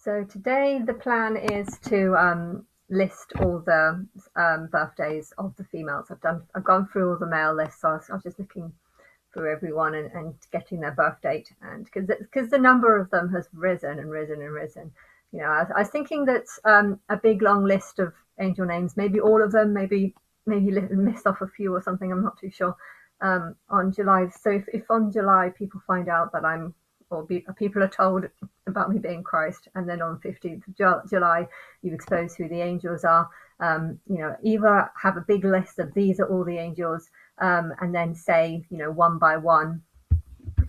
So today the plan is to list all the birthdays of the females. I've gone through all the male lists. So I was just looking through everyone and getting their birth date, and because the number of them has risen and risen and risen. I was thinking that a big long list of angel names, maybe all of them, maybe miss off a few or something. I'm not too sure. On July, so if on July people find out that people are told about me being Christ, and then on 15th of July you expose who the angels are. Either have a big list of these are all the angels, and then say, one by one.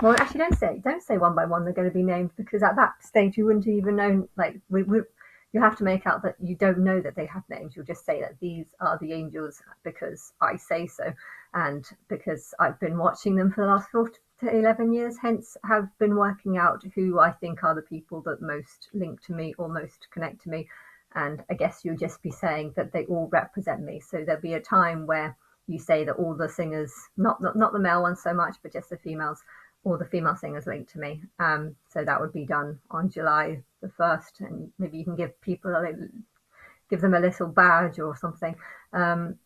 Well, actually, don't say one by one they're going to be named, because at that stage you wouldn't even know. Like you have to make out that you don't know that they have names. You'll just say that these are the angels because I say so, and because I've been watching them for the last 4 to 11 years. Hence, have been working out who I think are the people that most link to me or most connect to me. And I guess you'll just be saying that they all represent me. So there'll be a time where you say that all the singers, not the male ones so much, but just the females, all the female singers linked to me. So that would be done on July the 1st, and maybe you can give them a little badge or something, and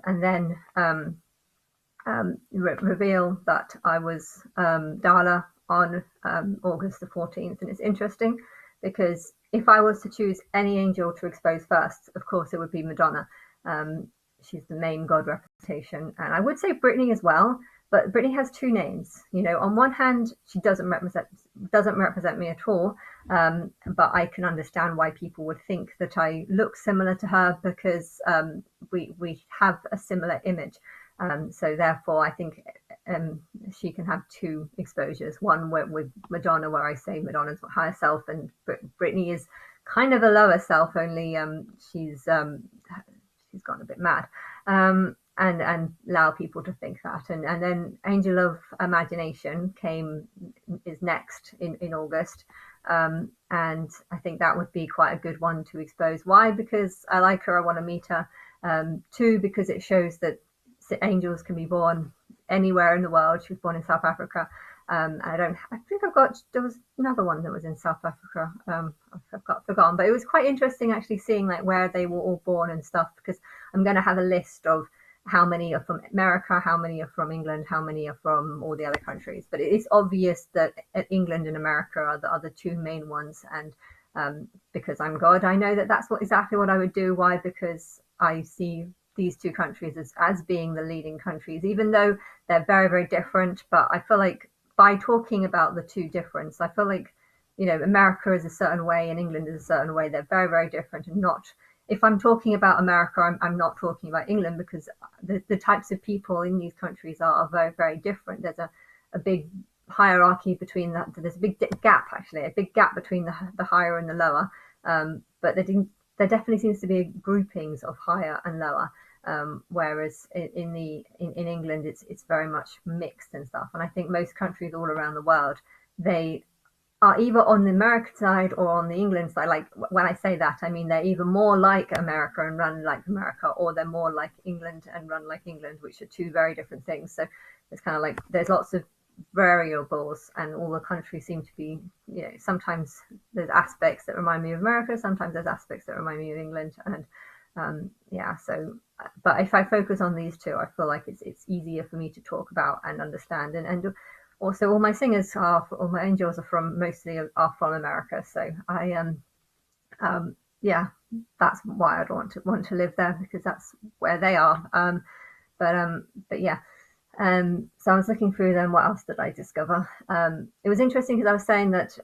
then reveal that I was Darla on August the 14th. And it's interesting because if I was to choose any angel to expose first, of course it would be Madonna. She's the main God representation, and I would say Britney as well. But Britney has two names. On one hand, she doesn't represent me at all, but I can understand why people would think that I look similar to her, because we have a similar image. So therefore, I think she can have two exposures. One with Madonna, where I say Madonna's higher self, and Britney is kind of a lower self. Only she's gone a bit mad. And allow people to think that. And then Angel of Imagination is next in August. And I think that would be quite a good one to expose. Why? Because I like her, I want to meet her. Two, because it shows that angels can be born anywhere in the world. She was born in South Africa. There was another one that was in South Africa. I've forgotten, but it was quite interesting actually seeing like where they were all born and stuff, because I'm going to have a list of how many are from America, how many are from England, how many are from all the other countries. But it is obvious that England and America are the two main ones. And because I'm God, I know that that's exactly what I would do. Why? Because I see these two countries as being the leading countries, even though they're very, very different. But I feel like by talking about the two difference, I feel like, America is a certain way and England is a certain way. They're very, very different, and not. If I'm talking about America, I'm not talking about England, because the types of people in these countries are very, very different. There's a big hierarchy between that. There's a big gap, actually, a big gap between the higher and the lower. But there definitely seems to be groupings of higher and lower. Whereas in England, it's very much mixed and stuff. And I think most countries all around the world, they are either on the American side or on the England side. Like when I say that, I mean they're either more like America and run like America, or they're more like England and run like England, which are two very different things. So it's kind of like there's lots of variables, and all the countries seem to be, sometimes there's aspects that remind me of America, sometimes there's aspects that remind me of England. And so, but if I focus on these two, I feel like it's easier for me to talk about and understand. And also, all my angels mostly are from America. So yeah, that's why I'd want to live there, because that's where they are. But yeah. So I was looking through them. What else did I discover? It was interesting because I was saying that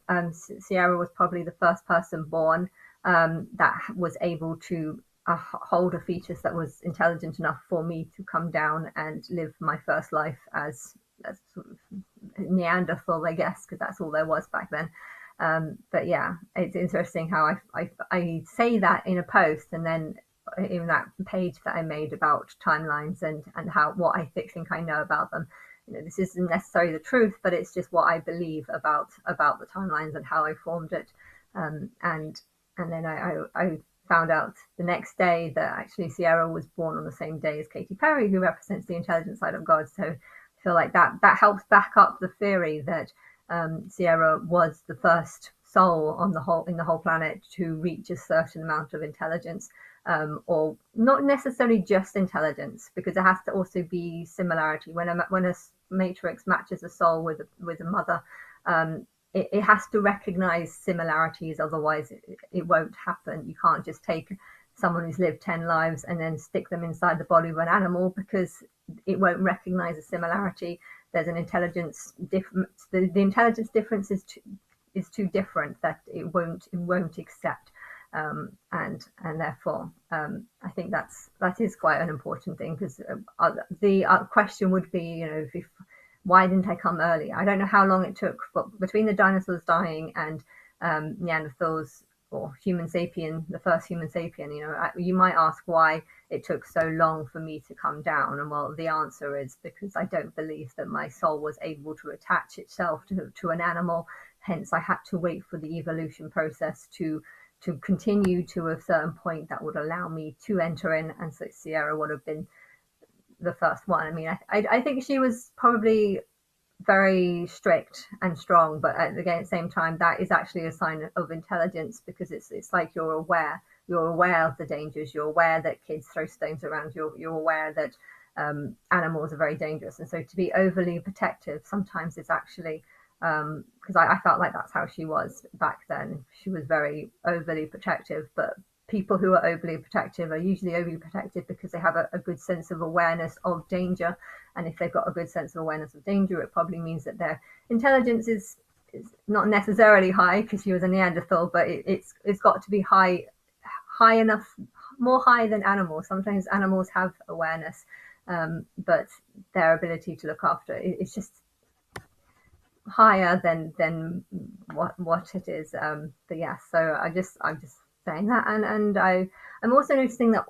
Sierra was probably the first person born that was able to hold a fetus that was intelligent enough for me to come down and live my first life as sort of Neanderthal, I guess, because that's all there was back then. But yeah, it's interesting how I say that in a post, and then in that page that I made about timelines and what I think I know about them. This isn't necessarily the truth, but it's just what I believe about the timelines and how I formed it. And then I found out the next day that actually Sierra was born on the same day as Katy Perry, who represents the intelligent side of God. So I feel like that helps back up the theory that Sierra was the first soul on the whole in the whole planet to reach a certain amount of intelligence, or not necessarily just intelligence, because it has to also be similarity. When a matrix matches a soul with a mother, it has to recognize similarities, otherwise it won't happen. You can't just take someone who's lived 10 lives and then stick them inside the body of an animal, because it won't recognize a similarity. There's an intelligence difference. The intelligence difference is too different that it won't accept, and therefore I think that is quite an important thing, because the question would be, if why didn't I come earlier? I don't know how long it took, but between the dinosaurs dying and Neanderthals or Homo sapien, the first Homo sapien, you might ask why it took so long for me to come down. And well, the answer is because I don't believe that my soul was able to attach itself to an animal. Hence, I had to wait for the evolution process to continue to a certain point that would allow me to enter in. And so Sierra would have been the first one. I mean, I think she was probably very strict and strong, but at the same time, that is actually a sign of intelligence, because it's like you're aware of the dangers, you're aware that kids throw stones around, you're aware that animals are very dangerous, and so to be overly protective sometimes is actually, because I felt like that's how she was back then. She was very overly protective, but people who are overly protective are usually overly protective because they have a good sense of awareness of danger. And if they've got a good sense of awareness of danger, it probably means that their intelligence is not necessarily high, because she was a Neanderthal, but it's got to be high enough, more high than animals. Sometimes animals have awareness, but their ability to look after it's just higher than what it is. But yeah, so I'm just saying that, and I'm also noticing that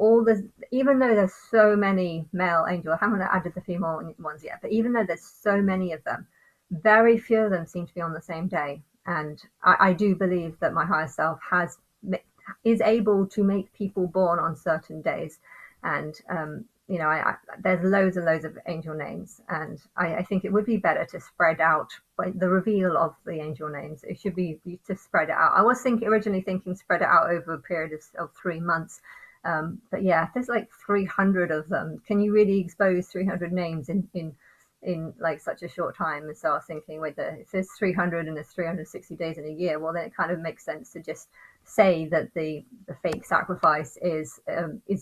even though there's so many male angels, I haven't added the female ones yet, but even though there's so many of them, very few of them seem to be on the same day. And I do believe that my higher self is able to make people born on certain days. And there's loads and loads of angel names, and I think it would be better to spread out the reveal of the angel names. It should be to spread it out. I was originally thinking spread it out over a period of 3 months, but yeah, if there's like 300 of them, can you really expose 300 names in like such a short time? And so I was thinking, if there's 300 and there's 360 days in a year, well, then it kind of makes sense to just say that the fake sacrifice is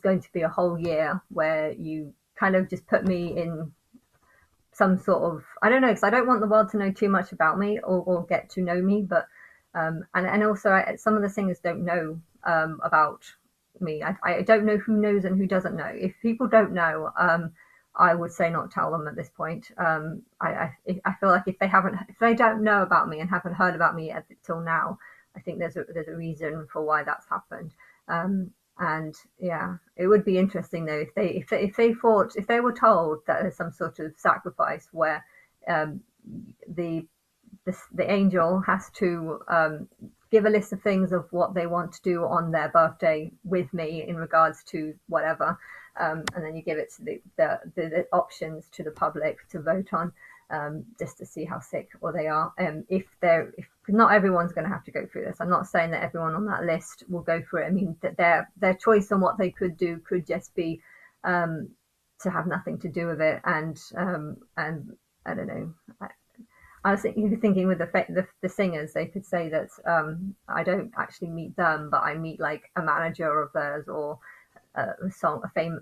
going to be a whole year, where you kind of just put me in some sort of, I don't know, because I don't want the world to know too much about me or get to know me, but and also some of the singers don't know about me. I don't know who knows and who doesn't know. If people don't know, I would say not tell them at this point. I feel like if they don't know about me and haven't heard about me till now, I think there's a reason for why that's happened. And yeah, it would be interesting though if they were told that there's some sort of sacrifice where the angel has to give a list of things of what they want to do on their birthday with me in regards to whatever, and then you give it to the options to the public to vote on, just to see how sick or they are. If not everyone's going to have to go through this. I'm not saying that everyone on that list will go through it. I mean, that their choice on what they could do could just be to have nothing to do with it. And I don't know. I was thinking with the singers, they could say that I don't actually meet them, but I meet like a manager of theirs, or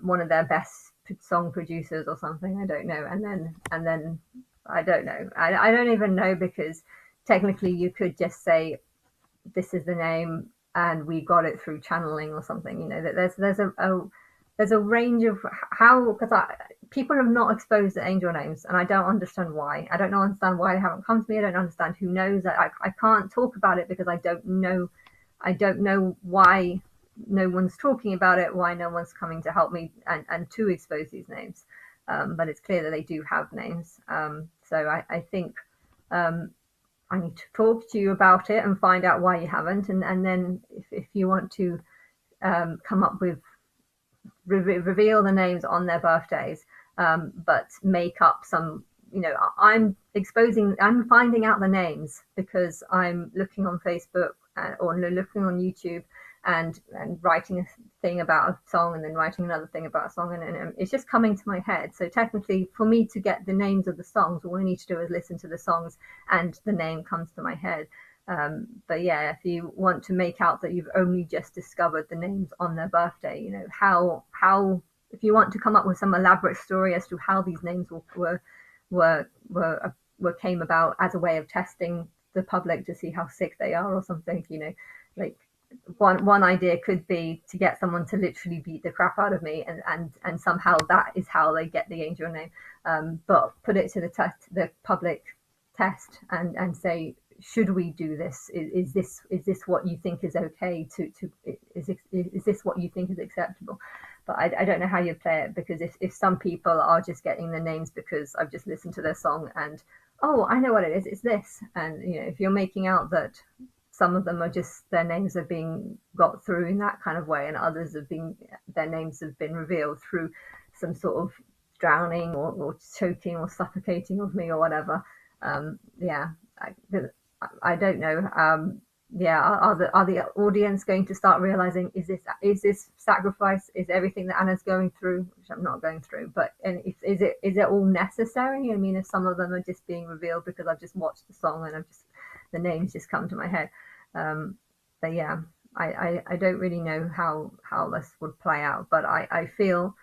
one of their best song producers or something. I don't know. And then I don't know. I don't even know, because technically you could just say this is the name and we got it through channeling or something. That there's a range of how, because people have not exposed the angel names, and I don't understand why. I don't understand why they haven't come to me. I don't understand who knows. I can't talk about it because I don't know why no one's talking about it, why no one's coming to help me and to expose these names. But it's clear that they do have names. So I think I need to talk to you about it and find out why you haven't. And then if you want to come up with, reveal the names on their birthdays, but make up some, you know, I'm finding out the names because I'm looking on Facebook or looking on YouTube and writing a thing about a song and then writing another thing about a song, and it's just coming to my head. So technically, for me to get the names of the songs, all I need to do is listen to the songs and the name comes to my head. But yeah, if you want to make out that you've only just discovered the names on their birthday, you know, how if you want to come up with some elaborate story as to how these names were were came about as a way of testing the public to see how sick they are or something, you know, like one idea could be to get someone to literally beat the crap out of me, and somehow that is how they get the angel name. But put it to the public test and say, should we do this? Is this what you think is okay to is this what you think is acceptable? But I don't know how you play it, because if some people are just getting the names because I've just listened to their song and, oh, I know what it is, it's this. And you know, if you're making out that some of them are just their names are being got through in that kind of way, and others have been their names have been revealed through some sort of drowning or choking or suffocating of me or whatever. Yeah, I don't know. Yeah, are the audience going to start realizing, is this sacrifice, is everything that Anna's going through, which I'm not going through, but and is it all necessary? I mean, if some of them are just being revealed because I've just watched the song and the names just come to my head. But yeah, I don't really know how this would play out, but I feel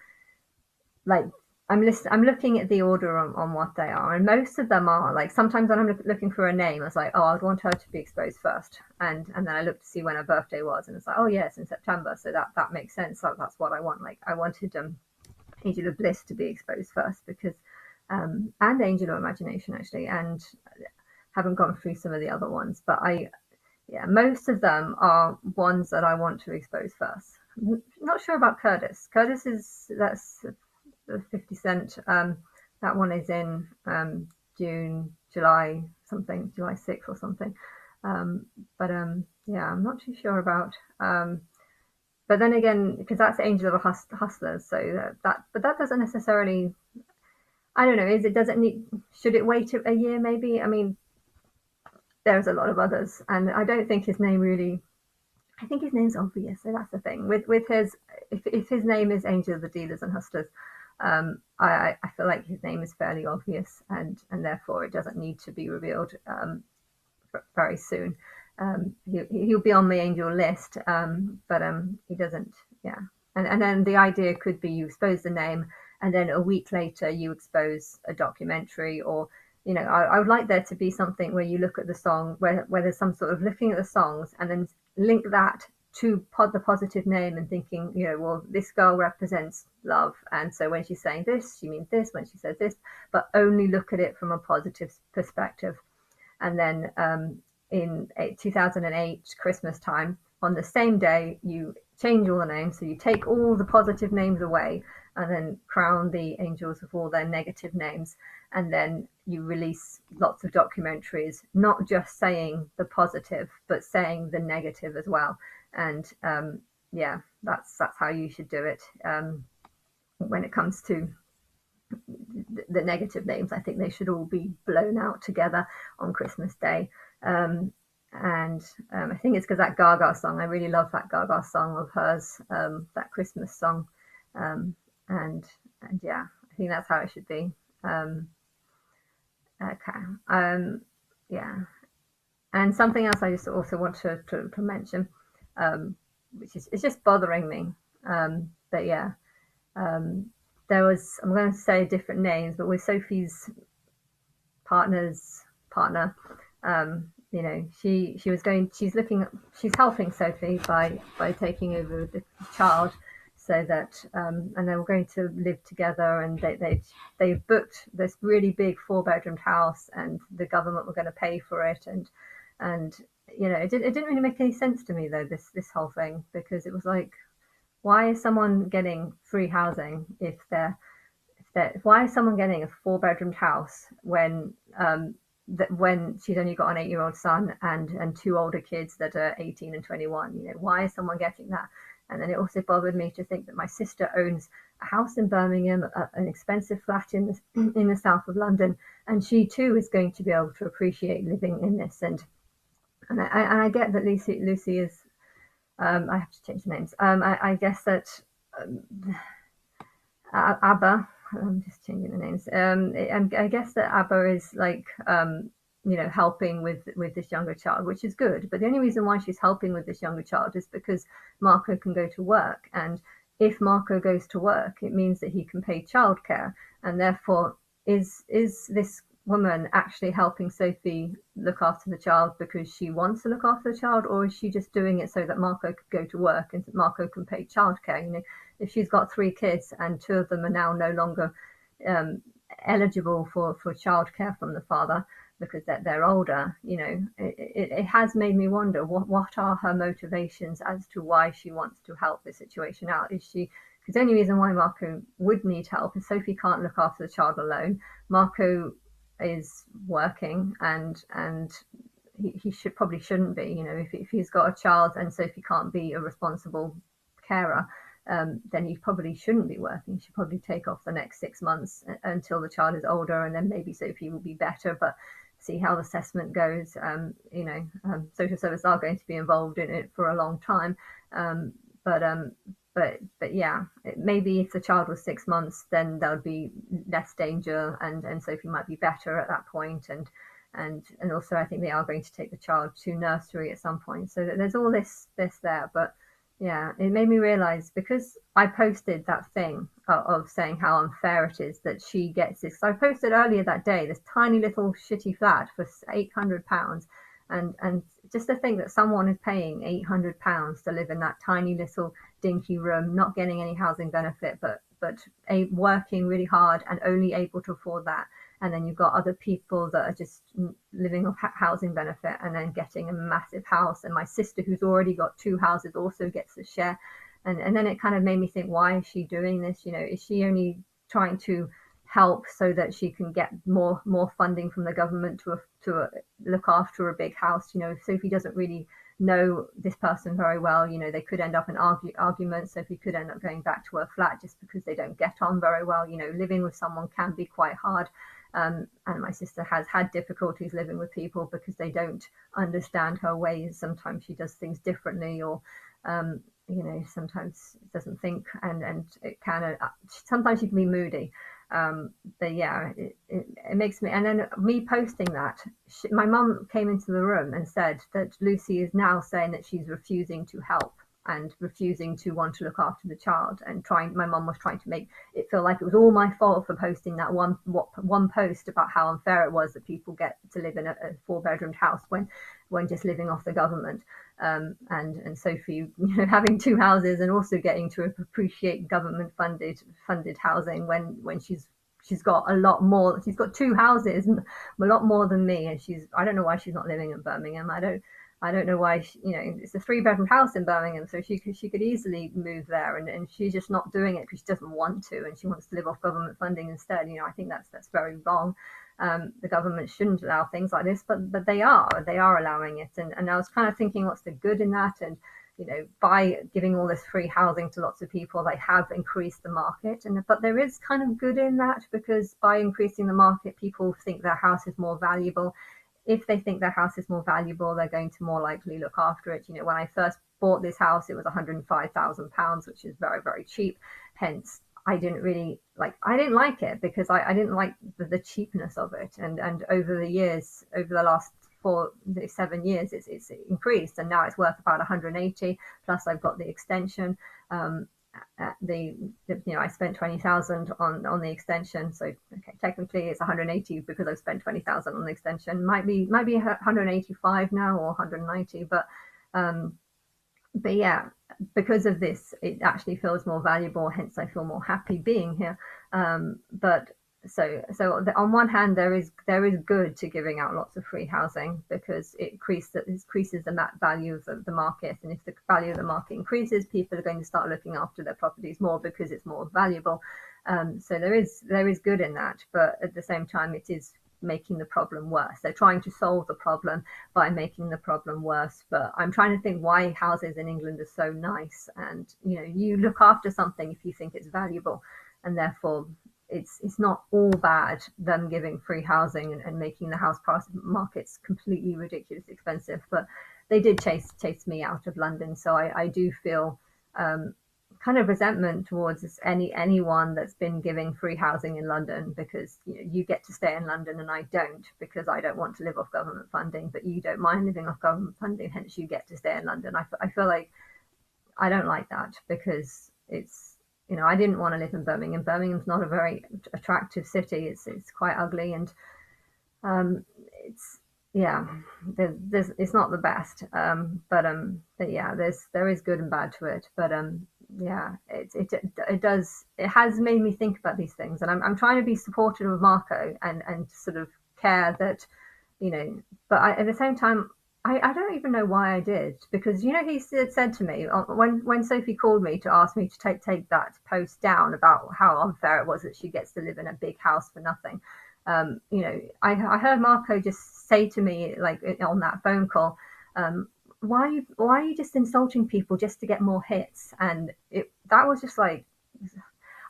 like I'm looking at the order on what they are, and most of them are like, sometimes when I'm looking for a name, I was like, oh, I'd want her to be exposed first, and then I looked to see when her birthday was, and it's like, oh yes, in September, so that makes sense. So that's what I want. Like I wanted Angel of Bliss to be exposed first, because and Angel of Imagination actually, and haven't gone through some of the other ones, but yeah, most of them are ones that I want to expose first. Not sure about Curtis. That's the 50 Cent. That one is in July something, July 6th or something. But yeah, I'm not too sure about. But then again, because that's Angel of Hustlers, so but that doesn't necessarily. I don't know. Does it need? Should it wait a year? Maybe. I mean, there's a lot of others, and I don't think his name really. I think his name's obvious, so that's the thing. With his, if his name is Angel of the Dealers and Hustlers, I feel like his name is fairly obvious, and therefore it doesn't need to be revealed very soon. He'll be on the angel list, but he doesn't. Yeah, and then the idea could be you expose the name, and then a week later you expose a documentary, or you know, I would like there to be something where you look at the song, where there's some sort of looking at the songs and then link that to the positive name and thinking, you know, well, this girl represents love, and so when she's saying this, she means this. When she says this, but only look at it from a positive perspective. And then in 2008 Christmas time, on the same day, you change all the names, so you take all the positive names away and then crown the angels with all their negative names, and then you release lots of documentaries, not just saying the positive but saying the negative as well. And yeah, that's how you should do it. When it comes to the negative names, I think they should all be blown out together on Christmas Day. And I think it's because that Gaga song, I really love that Gaga song of hers, that Christmas song. And yeah, I think that's how it should be. Okay. Yeah. And something else I just also want to mention, which is, it's just bothering me. But yeah, there was, I'm going to say different names, but with Sophie's partner, you know, she's helping Sophie by taking over the child, so that and they were going to live together, and they booked this really big 4-bedroomed house, and the government were going to pay for it, and you know, it didn't really make any sense to me though, this whole thing, because it was like, why is someone getting free housing if they're why is someone getting a 4-bedroomed house when that when she's only got an 8-year-old son and two older kids that are 18 and 21. Why is someone getting that? And then it also bothered me to think that my sister owns a house in Birmingham, an expensive flat in the south of London, and she too is going to be able to appreciate living in this. And I get that Lucy is. I have to change the names. I guess that um, Abba. I'm just changing the names. I guess that Abba is like helping with this younger child, which is good. But the only reason why she's helping with this younger child is because Marco can go to work, and if Marco goes to work, it means that he can pay childcare, and therefore is this woman actually helping Sophie look after the child because she wants to look after the child, or is she just doing it so that Marco could go to work and Marco can pay childcare? If she's got 3 kids and 2 of them are now no longer um, eligible for childcare from the father because they're older, it has made me wonder what are her motivations as to why she wants to help the situation out. Is she because the only reason why Marco would need help is Sophie can't look after the child alone. Marco is working and he shouldn't be. If he's got a child and Sophie can't be a responsible carer, then he probably shouldn't be working. He should probably take off the next 6 months until the child is older, and then maybe Sophie will be better. But see how the assessment goes. Social service are going to be involved in it for a long time. But yeah, maybe if the child was 6 months, then there would be less danger, and Sophie might be better at that point. And also, I think they are going to take the child to nursery at some point. So there's all this there, but yeah, it made me realize because I posted that thing of saying how unfair it is that she gets this. So I posted earlier that day this tiny little shitty flat for £800, and just to think that someone is paying £800 to live in that tiny little dinky room, not getting any housing benefit, but working really hard and only able to afford that. And then you've got other people that are just living off housing benefit and then getting a massive house. And my sister, who's already got 2 houses, also gets a share. And then it kind of made me think, why is she doing this? Is she only trying to help so that she can get more funding from the government to look after a big house? Sophie doesn't really know this person very well. They could end up in arguments. Sophie could end up going back to her flat just because they don't get on very well. Living with someone can be quite hard. And my sister has had difficulties living with people because they don't understand her ways. Sometimes she does things differently, or sometimes doesn't think, and it can. Sometimes she can be moody. But yeah, it makes me. And then me posting that, my mum came into the room and said that Lucy is now saying that she's refusing to help and refusing to want to look after the child, and my mum was trying to make it feel like it was all my fault for posting that one post about how unfair it was that people get to live in a 4-bedroomed house when just living off the government. And Sophie, having 2 houses and also getting to appreciate government funded housing when she's got a lot more. She's got 2 houses, a lot more than me, and I don't know why she's not living in Birmingham. I don't know why it's a 3-bedroom house in Birmingham, so she could easily move there, and she's just not doing it because she doesn't want to, and she wants to live off government funding instead. I think that's very wrong. The government shouldn't allow things like this, but they are allowing it, and I was kind of thinking, what's the good in that? And by giving all this free housing to lots of people, they have increased the market, but there is kind of good in that, because by increasing the market, people think their house is more valuable. If they think their house is more valuable, they're going to more likely look after it. When I first bought this house, it was £105,000, which is very, very cheap. Hence, I didn't like it because I didn't like the cheapness of it. And over the years, over the last 7 years, it's increased, and now it's worth about 180. Plus, I've got the extension. I spent 20,000 on the extension, so okay, technically it's 180 because I've spent 20,000 on the extension. Might be 185 now or 190, but yeah, because of this, it actually feels more valuable. Hence, I feel more happy being here. But so on one hand, there is good to giving out lots of free housing, because it increases the value of the market, and if the value of the market increases, people are going to start looking after their properties more because it's more valuable. So there is good in that, but at the same time, it is making the problem worse. They're trying to solve the problem by making the problem worse. But I'm trying to think why houses in England are so nice. And you look after something if you think it's valuable, and therefore it's not all bad them giving free housing and making the house price markets completely ridiculously expensive. But they did chase me out of London, so I do feel kind of resentment towards anyone that's been giving free housing in London, because you get to stay in London and I don't, because I don't want to live off government funding, but you don't mind living off government funding, hence you get to stay in London. I feel like I don't like that, because it's I didn't want to live in Birmingham. Birmingham's not a very attractive city. It's quite ugly, and it's yeah, it's not the best. But yeah, there is good and bad to it. But yeah, it has made me think about these things, and I'm trying to be supportive of Marco and sort of care that but at the same time, I don't even know why I did, because he said to me when Sophie called me to ask me to take that post down about how unfair it was that she gets to live in a big house for nothing. I heard Marco just say to me, like, on that phone call, why are you just insulting people just to get more hits? And that was just like,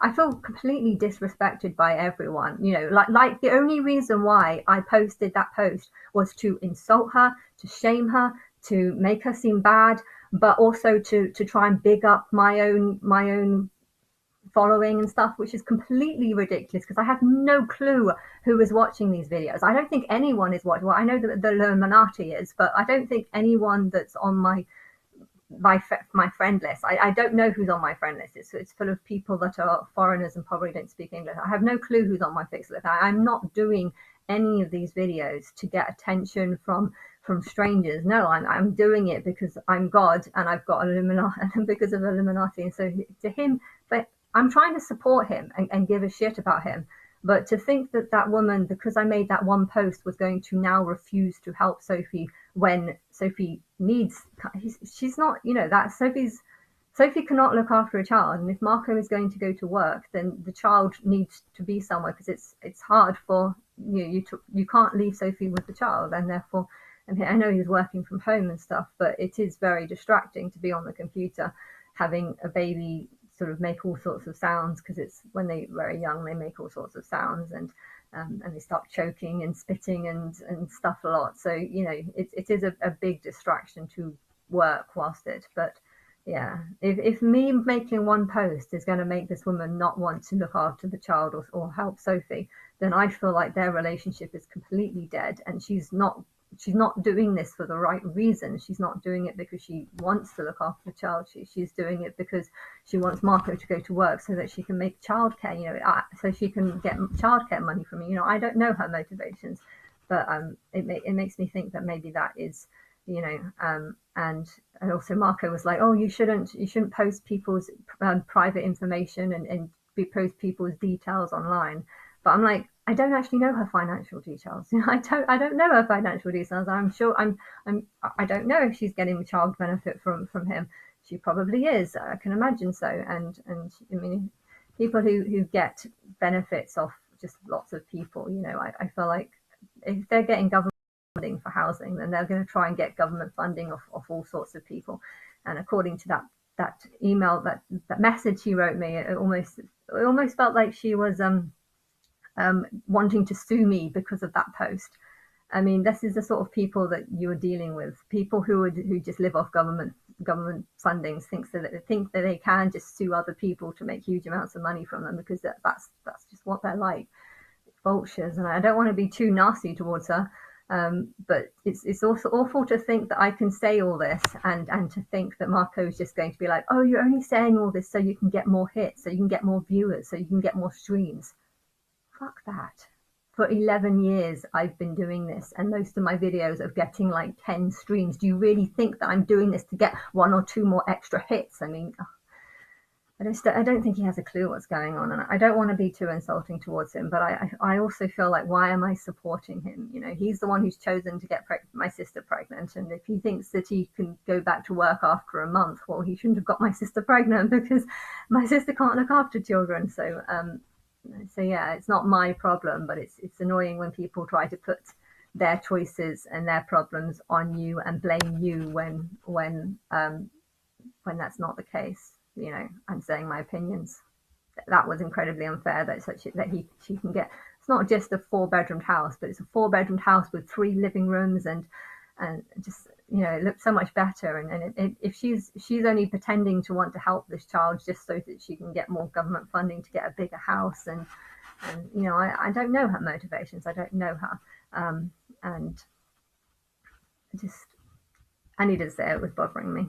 I feel completely disrespected by everyone. Like the only reason why I posted that post was to insult her, to shame her, to make her seem bad, but also to try and big up my own following and stuff, which is completely ridiculous, because I have no clue who is watching these videos. I don't think anyone is watching. Well, I know that the Illuminati is, but I don't think anyone that's on my friend list. I don't know who's on my friend list. It's full of people that are foreigners and probably don't speak English. I have no clue who's on my fixed list. I'm not doing any of these videos to get attention from strangers. No, I'm doing it because I'm God and I've got Illuminati, because of Illuminati. And so to him, but I'm trying to support him and give a shit about him. But to think that that woman, because I made that one post, was going to now refuse to help Sophie when Sophie needs, she's not, that Sophie cannot look after a child. And if Marco is going to go to work, then the child needs to be somewhere, because it's hard for you can't leave Sophie with the child. And therefore, I know he's working from home and stuff, but it is very distracting to be on the computer having a baby sort of make all sorts of sounds, because it's when they're very young, they make all sorts of sounds, and they start choking and spitting and stuff a lot. So it is a big distraction to work whilst it. But yeah, if me making one post is going to make this woman not want to look after the child or help Sophie, then I feel like their relationship is completely dead, and she's not doing this for the right reason. She's not doing it because she wants to look after the child. She's doing it because she wants Marco to go to work so that she can make childcare, so she can get childcare money from me. I don't know her motivations, but it makes me think that maybe that is, and also Marco was like, oh, you shouldn't post people's private information and post people's details online. But I'm like, I don't actually know her financial details. I don't know her financial details. I'm sure I don't know if she's getting the child benefit from him. She probably is. I can imagine so. And I mean, people who get benefits off just lots of people, I feel like if they're getting government funding for housing, then they're going to try and get government funding off all sorts of people. And according to that email, that message he wrote me, it almost felt like she was wanting to sue me because of that post. I mean, this is the sort of people that you are dealing with. People who just live off government fundings, think that they can just sue other people to make huge amounts of money from them, because that's just what they're like, vultures. And I don't want to be too nasty towards her, but it's also awful to think that I can say all this and to think that Marco is just going to be like, oh, you're only saying all this so you can get more hits, so you can get more viewers, so you can get more streams. Fuck that. For 11 years I've been doing this, and most of my videos are getting like 10 streams. Do you really think that I'm doing this to get 1 or 2 more extra hits? I mean, I don't think he has a clue what's going on, and I don't want to be too insulting towards him, but I also feel like, why am I supporting him? He's the one who's chosen to get my sister pregnant, and if he thinks that he can go back to work after a month, well, he shouldn't have got my sister pregnant, because my sister can't look after children. So So yeah, it's not my problem, but it's annoying when people try to put their choices and their problems on you and blame you when that's not the case. You know, I'm saying my opinions. That was incredibly unfair that such that he she can get. It's not just a 4 bedroomed house, but it's a 4 bedroomed house with 3 living rooms and just, you know, it looks so much better. If she's only pretending to want to help this child just so that she can get more government funding to get a bigger house, and you know, I don't know her motivations. I don't know her, and just I needed to say it was bothering me.